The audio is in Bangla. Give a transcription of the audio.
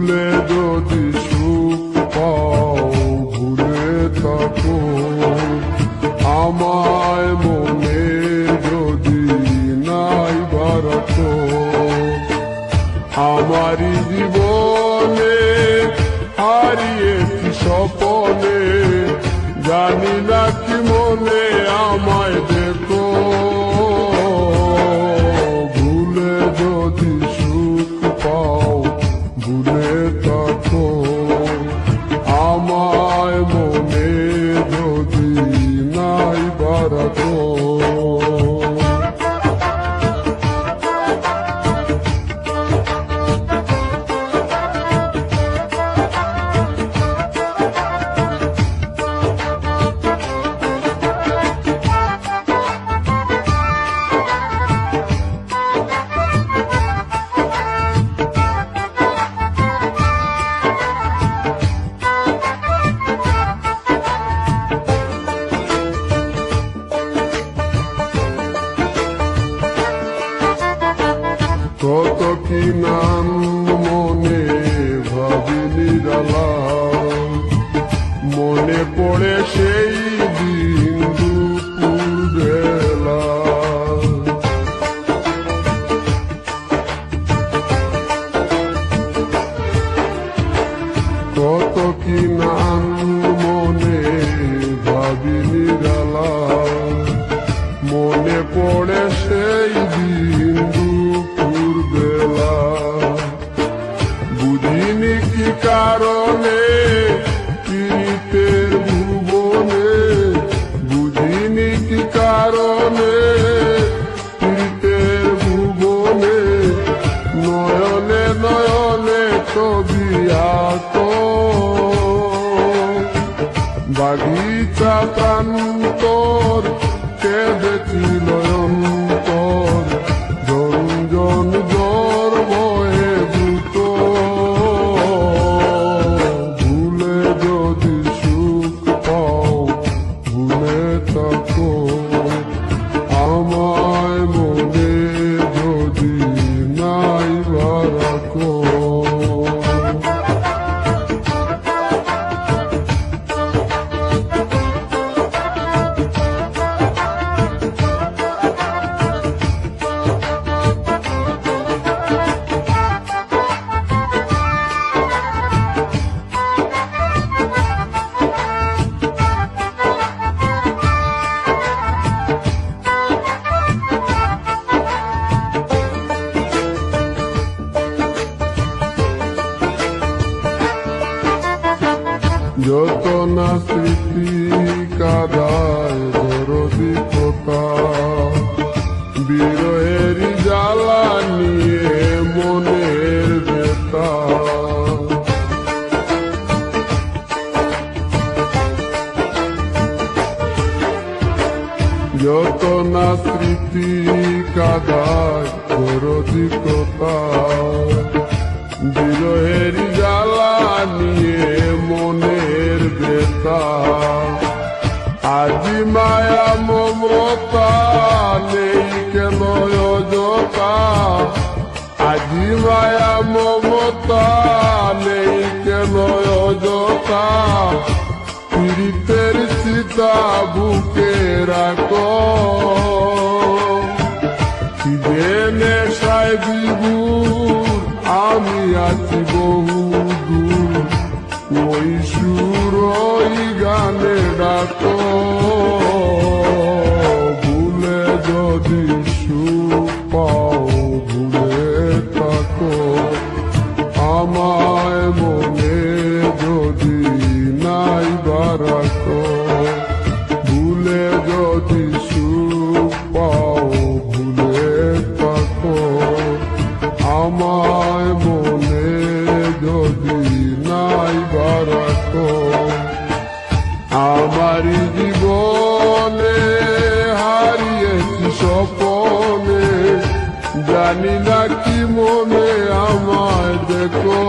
ভুলে যদি সুখ পাও ভুলে থাকো আমায় মনে যদি নাই বারাতো আমারি জীবনে হারিয়েছি স্বপনে জানি না কি মনে আমায় দেখো ভুলে যদি সুখ পাও ভুলে থাকো আমায় মনে যদি নাই বারাতো কত কি নাম মনে ভাবি নিরালা মনে পড়ে সেই দিন দুপুর বেলা কত কি নাম মনে ভাবি নিরালা মনে পড়ে সেই দিন দুপুর বেলা বুঝিনি কি কারণে পীড়িতের ভুবনে বুঝিনি কি কারণে পীড়িতের ভুবনে নয়নে নয়নে ছবি আঁকো বাগিচা প্রান্তর কেঁদেছিল অন্তর জঞ্জন জ্বর বয়ে দ্রুত ভুলে যদি সুখ পাও ভুলে থাকো আমায় মনে যদি নাই বারাকো যত না স্মৃতি কাদায় দরদি কথা বিরহের জ্বালা নিয়ে মনের বেতা যত না স্মৃতি কাদায় দরদি কথা বিরহের জ্বালা নিয়ে মনের বেতা আজি মায়া মমতা নেই কেন অযথা আজি মায়া মমতা নেই কেন অযথা পীড়িতের সীতা বুকে রাখো যে নেশায় বিভোর আমি আছি বহু দূর ওই সুর ওই গানে ডাকো ভুলে যদি সুখ পাও ভুলে থাকো আমায় মনে যদি নাই বারাকো ভুলে যদি সুখ পাও ভুলে থাকো আমায় মনে যদি নাই বারাকো আমারি জীবনে হারিয়েছি স্বপনে জানি না কি মনে আমায় দেখো